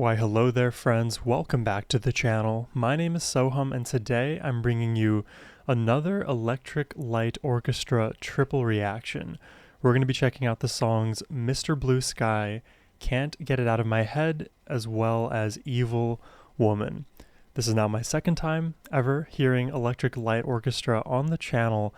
Why hello there friends, welcome back to the channel. My name is Sohum and today I'm bringing you another Electric Light Orchestra triple reaction. We're going to be checking out the songs Mr. Blue Sky, Can't Get It Out of My Head, as well as Evil Woman. This is now my second time ever hearing Electric Light Orchestra on the channel,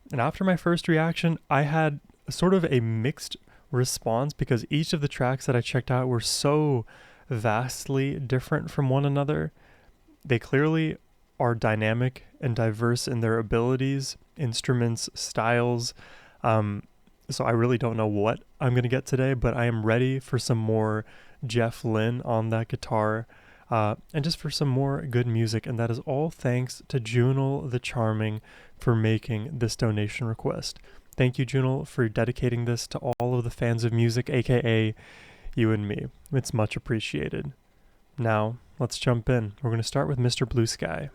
and after my first reaction I had sort of a mixed response because each of the tracks that I checked out were so vastly different from one another. They clearly are dynamic and diverse in their abilities, instruments, styles. So I really don't know what I'm going to get today, but I am ready for some more Jeff Lynne on that guitar, and just for some more good music. And that is all thanks to Junal the Charming for making this donation request. Thank you, Junal, for dedicating this to all of the fans of music, aka you and me. It's much appreciated. Now, let's jump in. We're going to start with Mr. Blue Sky.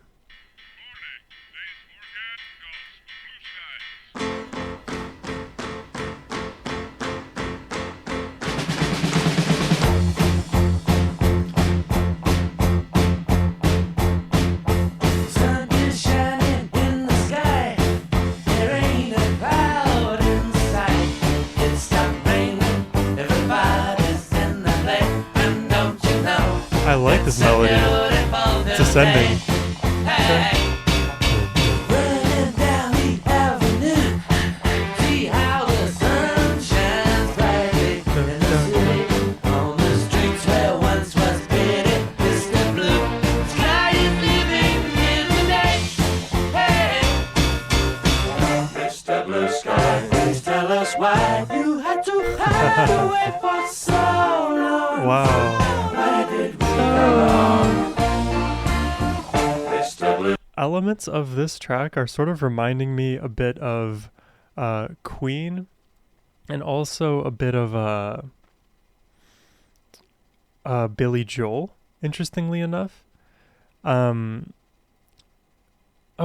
I like this melody. It's ascending. Running down the avenue, see how the sun shines brightly in the city. On the streets where once was pity, Mr. Blue Sky is living here today. Hey, Mr. Blue Sky, please tell us why you had to hide away for so long. Wow. Elements of this track are sort of reminding me a bit of Queen, and also a bit of Billy Joel, interestingly enough. Oh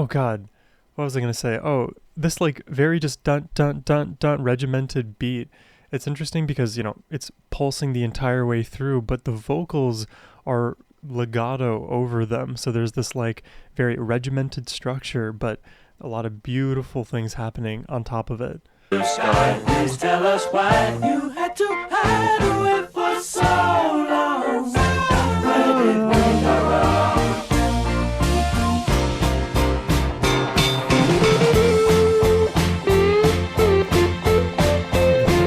god, what was I gonna say? Oh, this like very just dun dun dun dun regimented beat. It's interesting because, you know, it's pulsing the entire way through, but the vocals are legato over them. So there's this like very regimented structure, but a lot of beautiful things happening on top of it. Blue Sky, please tell us why you had to hide away for so long. Where did we go wrong?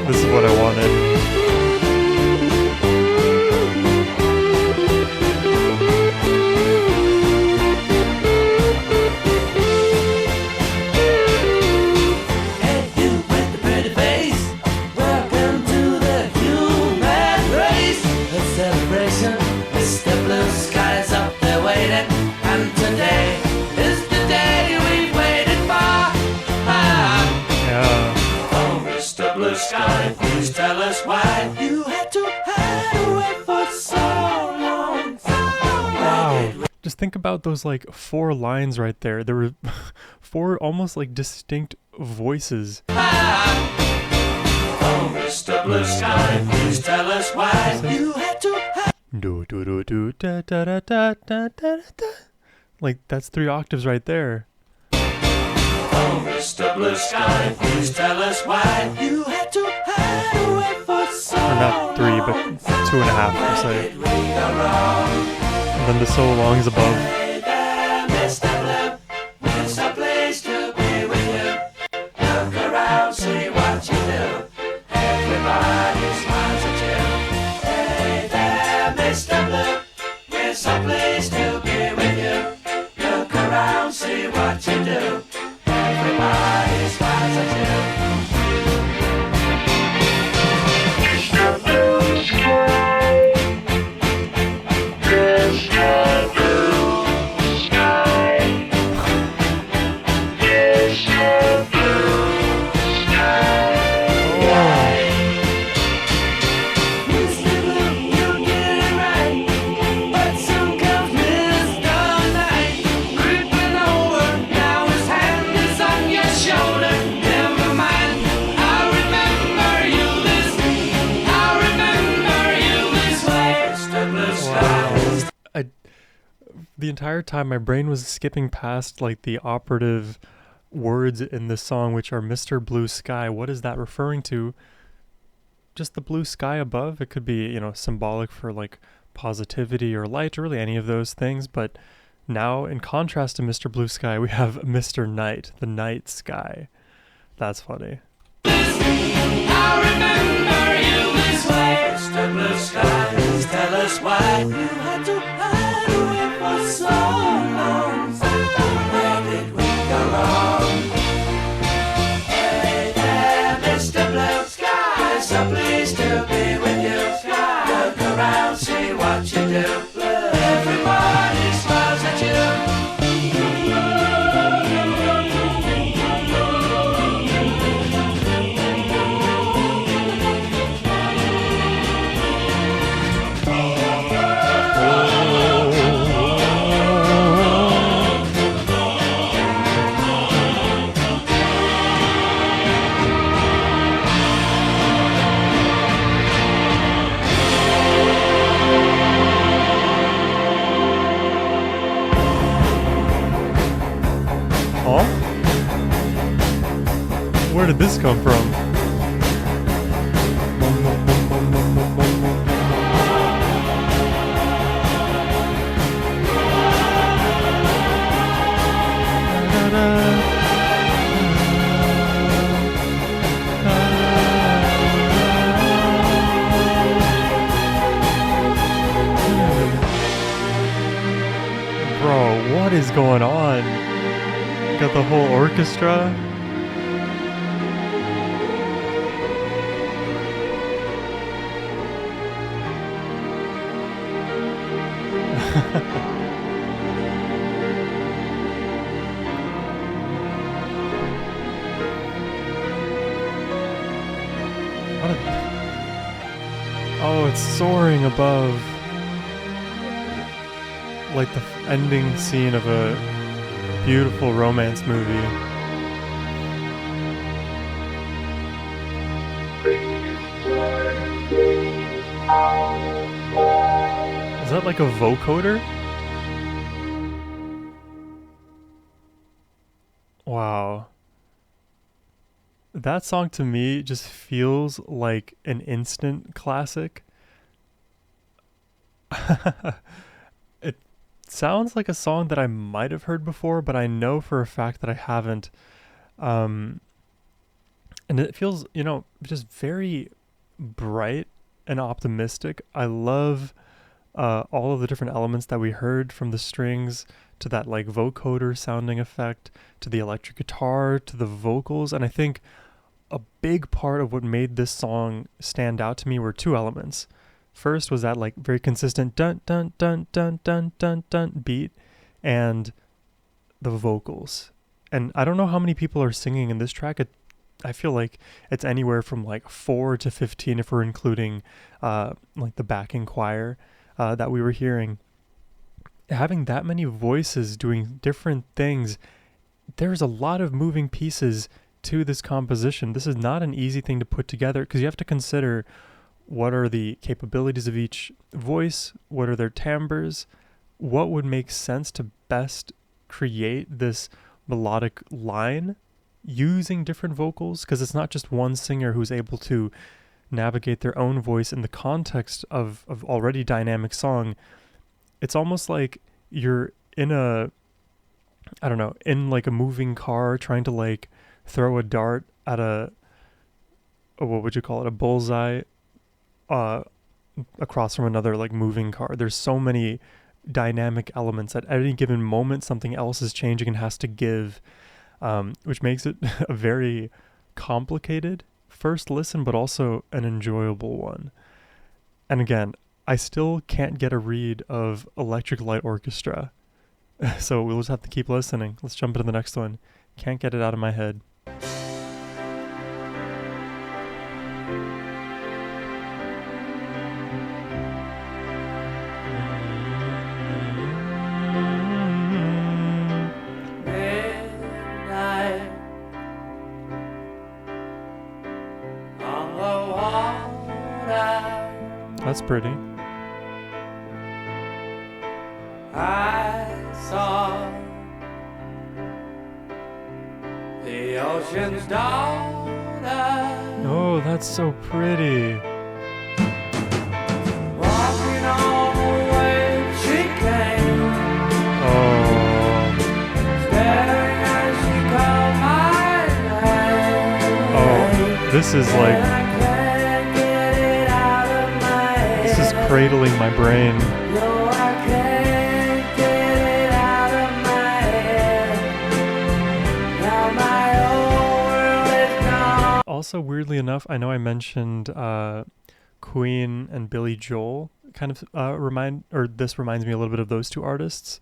This is what I wanted. Sky, please tell us why you had to hide away for so long. Wow. Just think about those like 4 lines right there. There were 4 almost like distinct voices. Oh, Mr. Blue Sky, please tell us why you had to hide. Do do do do da da da da da da da. Like that's 3 octaves right there. Oh, Mr. Blue Sky, please tell us why you had to hide away for so long. Or not 3, but 2.5, per se. And then the so long is above. Hey there, Mr. Blue, it's a place to be with you. Look around, see what you do. Everybody smiles at you. Hey there, Mr. Blue, it's a place to be with you. Look around, see what you do. Everybody smiles at you. Mr. Blue Sky, Mr. Blue Sky, Mr. Blue Sky. Mr. Blue, you get it right, but soon comes the entire time my brain was skipping past like the operative words in this song, which are Mr. Blue Sky. What is that referring to? Just the blue sky above? It could be, symbolic for like positivity or light, or really any of those things. But now, in contrast to Mr. Blue Sky, we have Mr. Night, the night sky. That's funny. I remember you this way, Mr. Blue Skies. Tell us why you had to hide away for so long. Where did we go wrong? Hey there, Mr. Blue Skies, so pleased to be with you. Look around, see what you do. Everybody smiles at you. Where did this come from? Bro, what is going on? Got the whole orchestra. Oh, it's soaring above. Like the ending scene of a beautiful romance movie. Is that like a vocoder? Wow. That song to me just feels like an instant classic. It sounds like a song that I might have heard before, but I know for a fact that I haven't. And it feels, just very bright and optimistic. I love all of the different elements that we heard, from the strings to that like vocoder sounding effect, to the electric guitar, to the vocals. And I think a big part of what made this song stand out to me were two elements. First was that like very consistent dun dun dun dun dun dun dun beat, and the vocals. And I don't know how many people are singing in this track. I feel like it's anywhere from like 4 to 15 if we're including like the backing choir that we were hearing. Having that many voices doing different things, there's a lot of moving pieces to this composition. This is not an easy thing to put together, because you have to consider what are the capabilities of each voice, what are their timbres, what would make sense to best create this melodic line using different vocals, because it's not just one singer who's able to navigate their own voice in the context of already dynamic song. It's almost like you're in a, I don't know, in like a moving car trying to like throw a dart at what would you call it, a bullseye across from another like moving car. There's so many dynamic elements at any given moment. Something else is changing and has to give, which makes it a very complicated first listen, but also an enjoyable one. And again, I still can't get a read of Electric Light Orchestra, so we'll just have to keep listening. Let's jump into the next one. Can't get it out of my head. That's pretty. I saw the ocean's daughter. Oh, that's so pretty. Walking on the wave she came, Oh, staring as she called my name. oh, this is And like, I can't get it out of my head. this is cradling my brain. No, I can't get it out of my head. Now my whole world is gone. Also, weirdly enough, I know I mentioned Queen and Billy Joel kind of this reminds me a little bit of those two artists.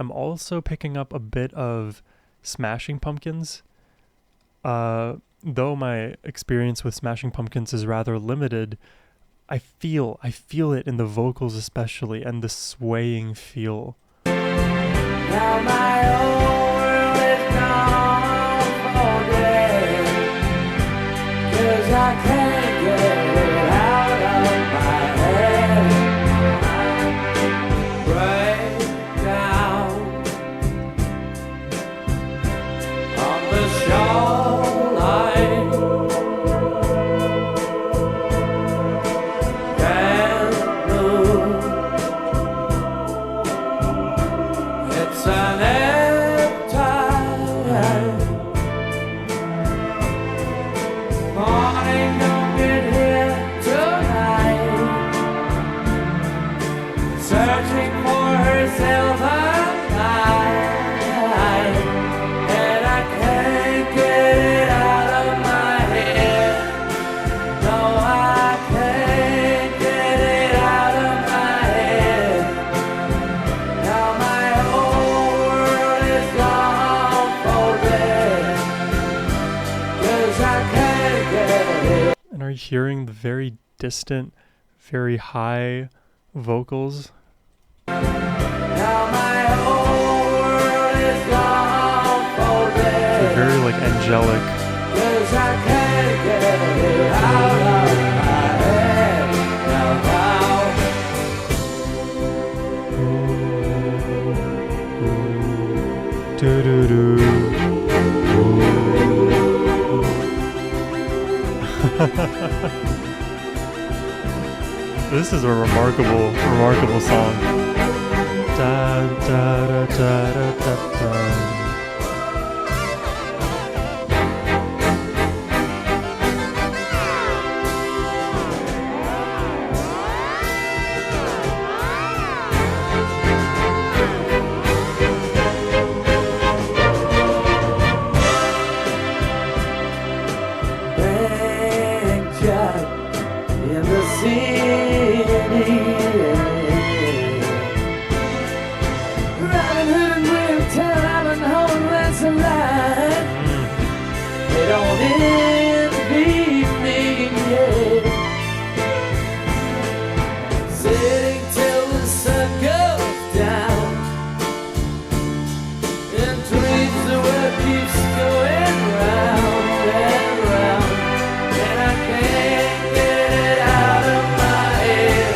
I'm also picking up a bit of Smashing Pumpkins. Though my experience with Smashing Pumpkins is rather limited, I feel it in the vocals especially, and the swaying feel. Now my whole world is gone for dead. 'Cause I can't get it out of my head. Break down on the shoreline. Can't move. It's an empty morning. Don't get here tonight. Searching for herself alive, and I can't get it out of my head. No, I can't get it out of my head. Now my whole world is gone for dead. 'Cause I can't get it. And are you hearing the very distant, very high vocals? Now my whole world is gone for They're dead. very like angelic. 'Cause I can't get it out of my head. Now, This is a remarkable song. Da, da, da, da, da, da, da. Big Jack in the city. Robin Hood and Will tell Robin Hood and Lancelot. They don't envy me yet. Sitting till the sun goes down, and dreams the world keeps going round and round, and I can't get it out of my head.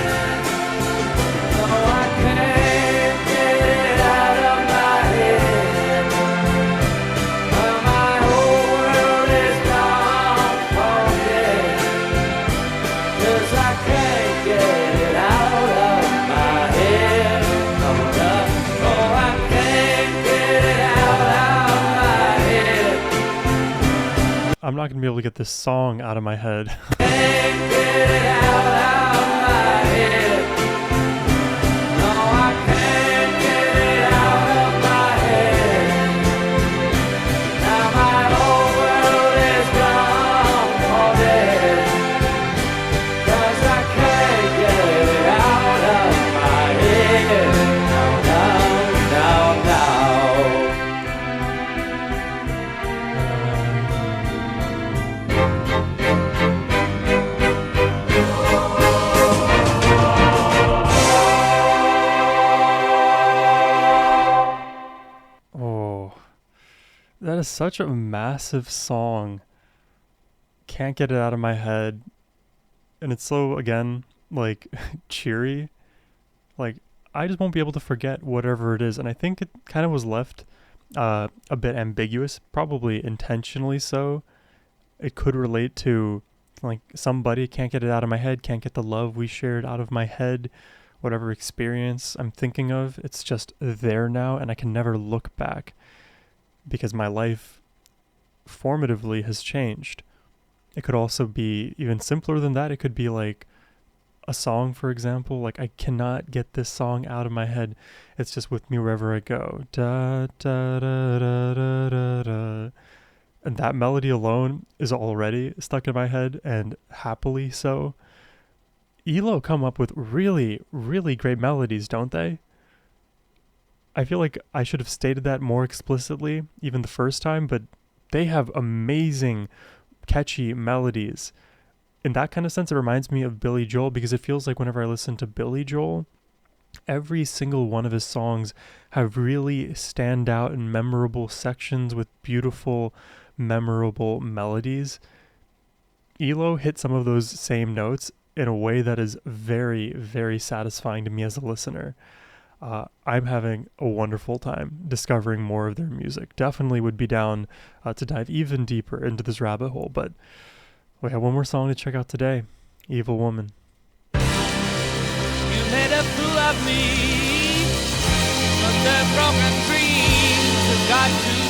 No, I can't get it out of my head. Well, my whole world is gone for dead. 'Cause I can't get it out of my head. No, no, no, I can't get it out of my head. I'm not gonna be able to get this song out of my head. Can't get it out of my head. No, I can't get it out of my head. Now my whole world is gone for dead. 'Cause I can't get it out of my head. No, no, no, no. Oh, that is such a massive song. Can't get it out of my head. And it's so, again, like cheery. Like, I just won't be able to forget whatever it is. And I think it kind of was left a bit ambiguous, probably intentionally so. It could relate to like somebody, can't get it out of my head, can't get the love we shared out of my head, whatever experience I'm thinking of, it's just there now and I can never look back because my life formatively has changed. It could also be even simpler than that. It could be like a song, for example. Like, I cannot get this song out of my head. It's just with me wherever I go. Da, da, da, da, da, da, da. And that melody alone is already stuck in my head, and happily so. ELO come up with really, really great melodies, don't they? I feel like I should have stated that more explicitly, even the first time, but they have amazing, catchy melodies. In that kind of sense, it reminds me of Billy Joel, because it feels like whenever I listen to Billy Joel, every single one of his songs have really stand out and memorable sections with beautiful, memorable melodies. ELO hit some of those same notes in a way that is very, very satisfying to me as a listener. I'm having a wonderful time discovering more of their music. Definitely would be down to dive even deeper into this rabbit hole, but we have one more song to check out today, Evil Woman. You made a fool of me, but the broken dreams have got to end.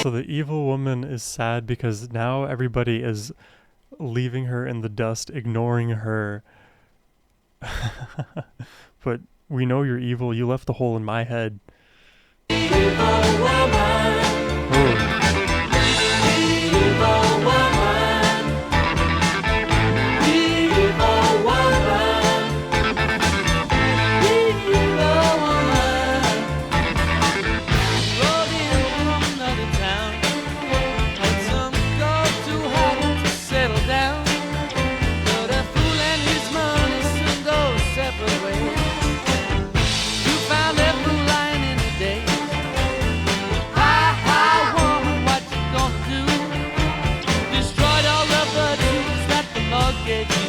So the evil woman is sad because now everybody is leaving her in the dust, ignoring her. But we know you're evil. You left the hole in my head. Evil woman. Evil woman. Evil woman. Evil woman. Rode in from another town. Had some gold too hot to settle down. But a fool and his money soon go separate ways. You found that fool lying in the day. Hi, hi, woman, what you gonna do? Destroyed all the virtues that the Lord gave you.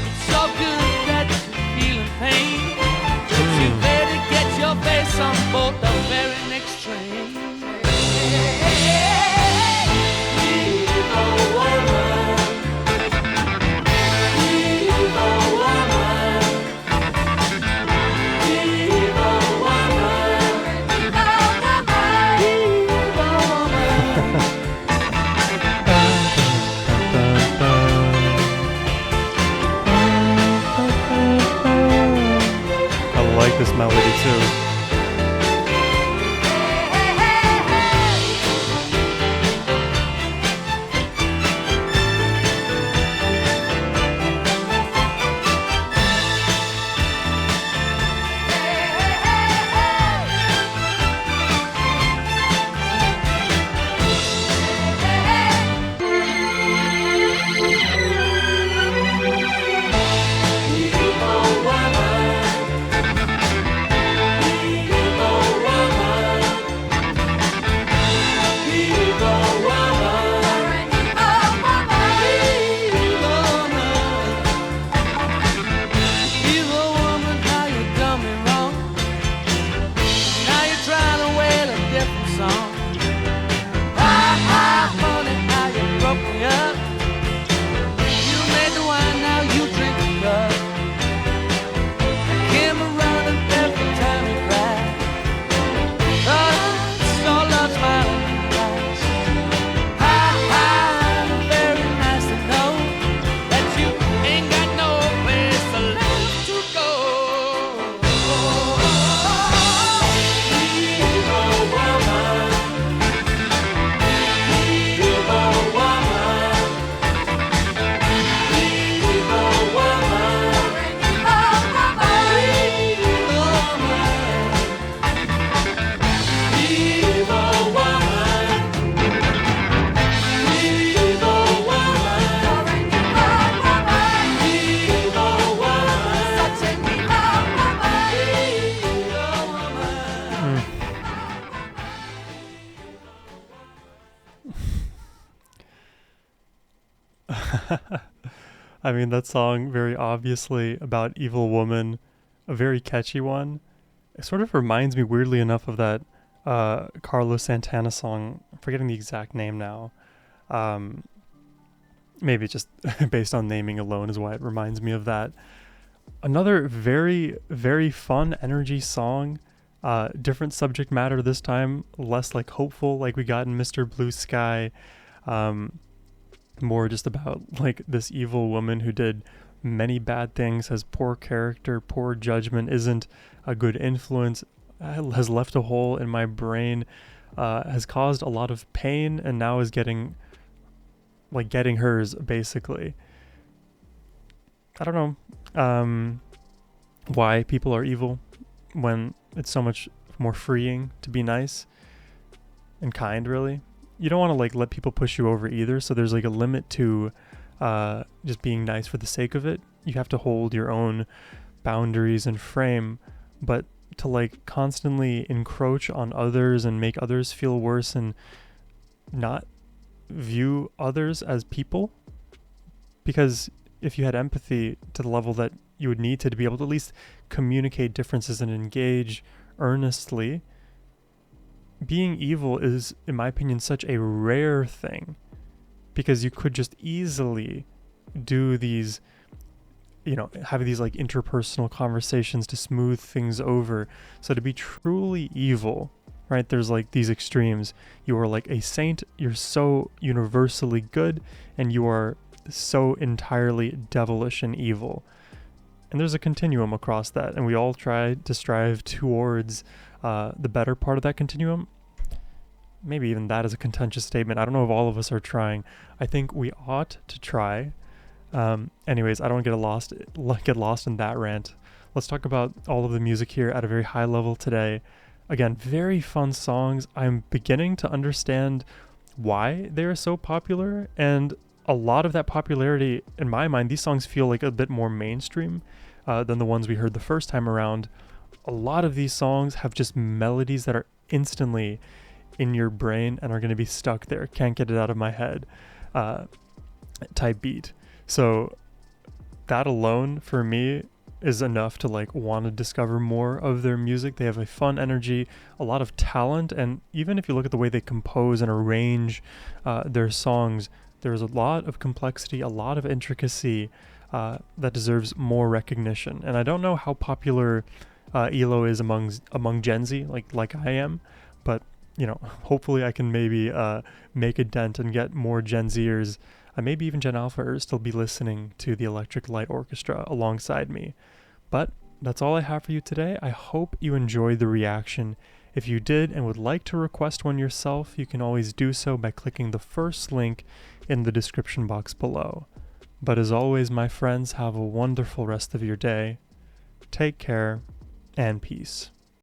It's so good that you're feeling pain, but you better get your face on board the very next train. Evil woman. Evil woman. Evil woman. Evil woman. I like this melody too. I mean, that song, very obviously about evil woman, a very catchy one. It sort of reminds me, weirdly enough, of that Carlos Santana song. I'm forgetting the exact name now. Um, Maybe just based on naming alone is why it reminds me of that. Another very, very fun energy song. Different subject matter this time, less like hopeful like we got in Mr. Blue Sky. Um, More just about like this evil woman who did many bad things, has poor character, poor judgment, isn't a good influence, has left a hole in my brain, has caused a lot of pain, and now is getting hers basically. I don't know why people are evil when it's so much more freeing to be nice and kind, really. You don't want to like let people push you over either, so there's like a limit to just being nice for the sake of it. You have to hold your own boundaries and frame, but to like constantly encroach on others and make others feel worse and not view others as people, because if you had empathy to the level that you would need to be able to at least communicate differences and engage earnestly, being evil is, in my opinion, such a rare thing, because you could just easily do these, have these like interpersonal conversations to smooth things over. So to be truly evil, right, there's like these extremes. You are like a saint, you're so universally good, and you are so entirely devilish and evil. And there's a continuum across that, and we all try to strive towards the better part of that continuum. Maybe even that is a contentious statement. I don't know if all of us are trying. I think we ought to try. Anyways, I don't get lost in that rant. Let's talk about all of the music here at a very high level today. Again, very fun songs. I'm beginning to understand why they are so popular, and a lot of that popularity, in my mind, these songs feel like a bit more mainstream than the ones we heard the first time around. A lot of these songs have just melodies that are instantly in your brain and are going to be stuck there. Can't get it out of my head type beat. So that alone for me is enough to like want to discover more of their music. They have a fun energy, a lot of talent, and even if you look at the way they compose and arrange their songs, there's a lot of complexity, a lot of intricacy that deserves more recognition. And I don't know how popular ELO is among Gen Z, like I am, but hopefully I can maybe make a dent and get more Gen Zers, maybe even Gen Alphas, still be listening to the Electric Light Orchestra alongside me. But that's all I have for you today. I hope you enjoyed the reaction. If you did and would like to request one yourself, you can always do so by clicking the first link in the description box below. But as always, my friends, have a wonderful rest of your day. Take care and peace.